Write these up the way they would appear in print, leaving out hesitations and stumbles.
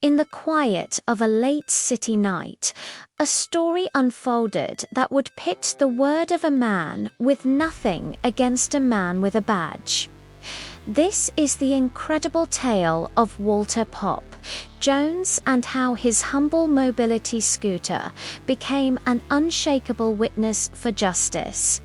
In the quiet of a late city night, a story unfolded that would pit the word of a man with nothing against a man with a badge. This is the incredible tale of Walter Pop Jones and how his humble mobility scooter became an unshakable witness for justice.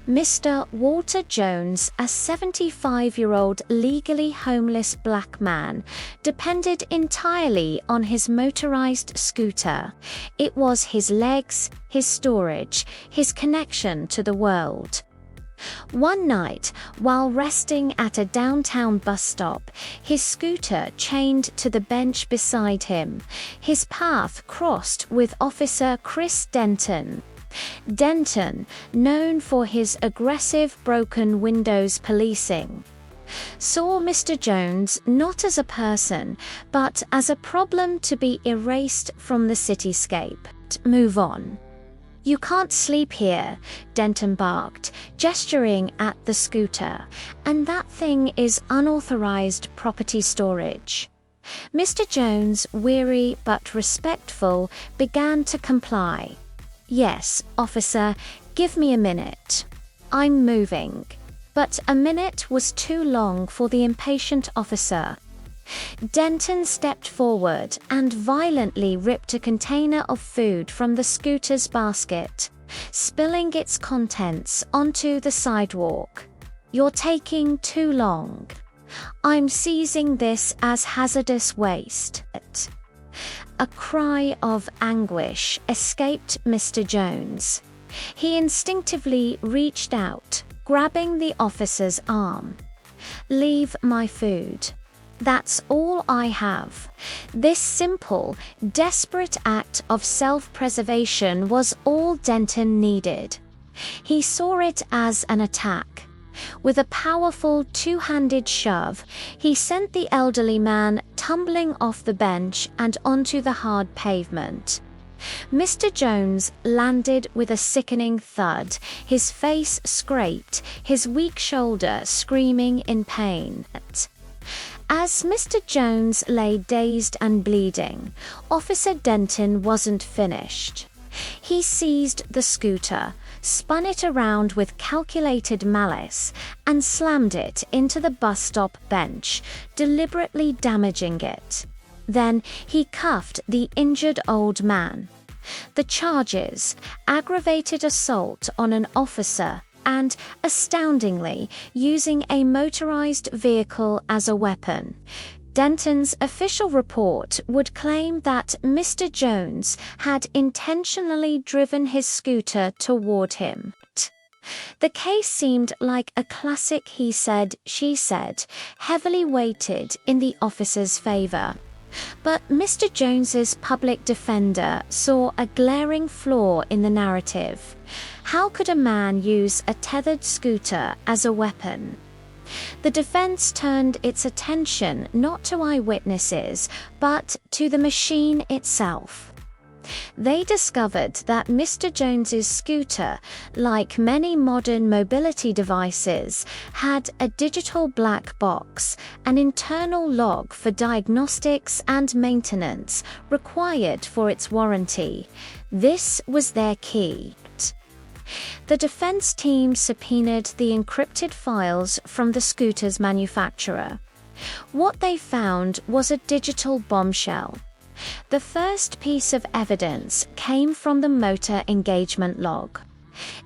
Mr. Walter Jones, a 75-year-old legally homeless black man, depended entirely on his motorized scooter. It was his legs, his storage, his connection to the world. One night, while resting at a downtown bus stop, his scooter chained to the bench beside him, his path crossed with Officer Chris Denton. Denton, known for his aggressive broken windows policing, saw Mr. Jones not as a person, but as a problem to be erased from the cityscape. Move on. "You can't sleep here," Denton barked, gesturing at the scooter, "and that thing is unauthorized property storage." Mr. Jones, weary but respectful, began to comply. "Yes, officer, give me a minute. I'm moving." But a minute was too long for the impatient officer. Denton stepped forward and violently ripped a container of food from the scooter's basket, spilling its contents onto the sidewalk. "You're taking too long. I'm seizing this as hazardous waste." A cry of anguish escaped Mr. Jones. He instinctively reached out, grabbing the officer's arm. "Leave my food. That's all I have." This simple, desperate act of self-preservation was all Denton needed. He saw it as an attack. With a powerful two-handed shove, he sent the elderly man tumbling off the bench and onto the hard pavement. Mr. Jones landed with a sickening thud, his face scraped, his weak shoulder screaming in pain. As Mr. Jones lay dazed and bleeding, Officer Denton wasn't finished. He seized the scooter, spun it around with calculated malice, and slammed it into the bus stop bench, deliberately damaging it. Then he cuffed the injured old man. The charges: aggravated assault on an officer and, astoundingly, using a motorized vehicle as a weapon. Denton's official report would claim that Mr. Jones had intentionally driven his scooter toward him. The case seemed like a classic he said, she said, heavily weighted in the officer's favor. But Mr. Jones's public defender saw a glaring flaw in the narrative. How could a man use a tethered scooter as a weapon? The defense turned its attention not to eyewitnesses, but to the machine itself. They discovered that Mr. Jones's scooter, like many modern mobility devices, had a digital black box, an internal log for diagnostics and maintenance required for its warranty. This was their key. The defense team subpoenaed the encrypted files from the scooter's manufacturer. What they found was a digital bombshell. The first piece of evidence came from the motor engagement log.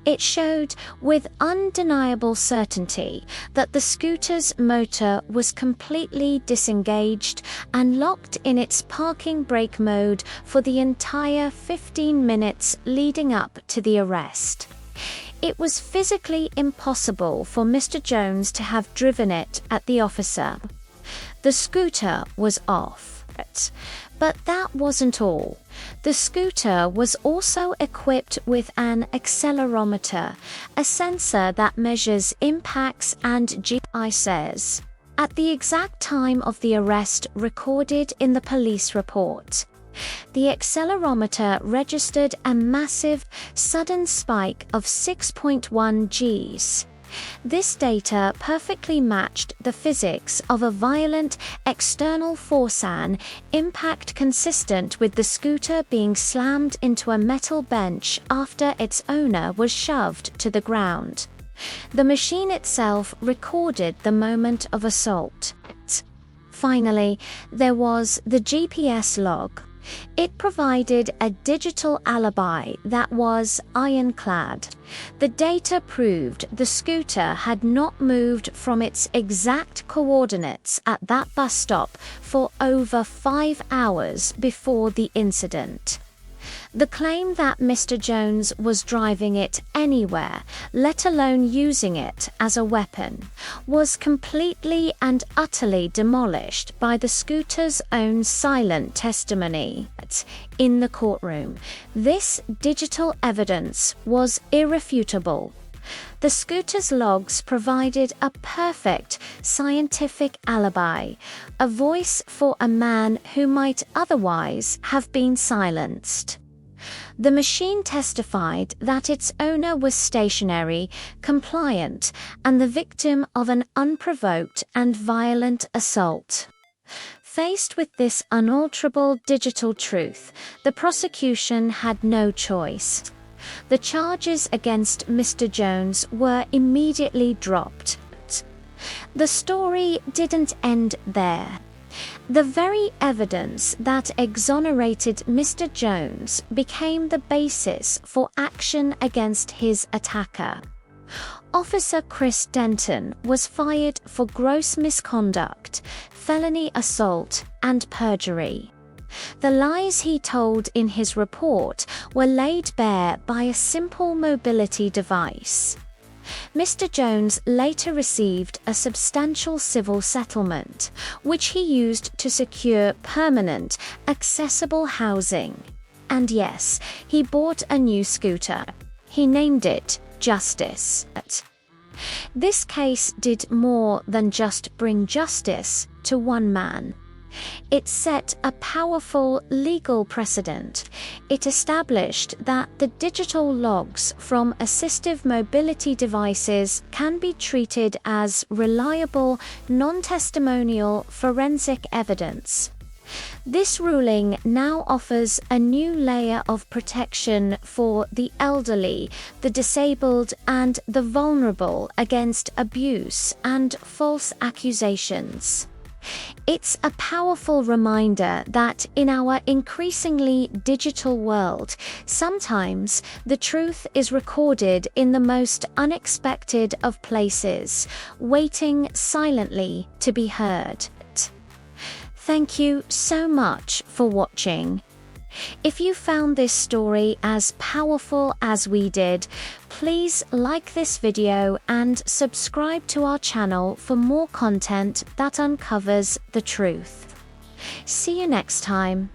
It showed with undeniable certainty that the scooter's motor was completely disengaged and locked in its parking brake mode for the entire 15 minutes leading up to the arrest. It was physically impossible for Mr. Jones to have driven it at the officer. The scooter was off. But that wasn't all. The scooter was also equipped with an accelerometer, a sensor that measures impacts and GIs. At the exact time of the arrest recorded in the police report, the accelerometer registered a massive, sudden spike of 6.1 Gs. This data perfectly matched the physics of a violent external force, an impact consistent with the scooter being slammed into a metal bench after its owner was shoved to the ground. The machine itself recorded the moment of assault. Finally, there was the GPS log. It provided a digital alibi that was ironclad. The data proved the scooter had not moved from its exact coordinates at that bus stop for over 5 hours before the incident. The claim that Mr. Jones was driving it anywhere, let alone using it as a weapon, was completely and utterly demolished by the scooter's own silent testimony. In the courtroom, this digital evidence was irrefutable. The scooter's logs provided a perfect scientific alibi, a voice for a man who might otherwise have been silenced. The machine testified that its owner was stationary, compliant, and the victim of an unprovoked and violent assault. Faced with this unalterable digital truth, the prosecution had no choice. The charges against Mr. Jones were immediately dropped. The story didn't end there. The very evidence that exonerated Mr. Jones became the basis for action against his attacker. Officer Chris Denton was fired for gross misconduct, felony assault, and perjury. The lies he told in his report were laid bare by a simple mobility device. Mr. Jones later received a substantial civil settlement, which he used to secure permanent, accessible housing. And yes, he bought a new scooter. He named it Justice. This case did more than just bring justice to one man. It set a powerful legal precedent. It established that the digital logs from assistive mobility devices can be treated as reliable, non-testimonial forensic evidence. This ruling now offers a new layer of protection for the elderly, the disabled, and the vulnerable against abuse and false accusations. It's a powerful reminder that in our increasingly digital world, sometimes the truth is recorded in the most unexpected of places, waiting silently to be heard. Thank you so much for watching. If you found this story as powerful as we did, please like this video and subscribe to our channel for more content that uncovers the truth. See you next time.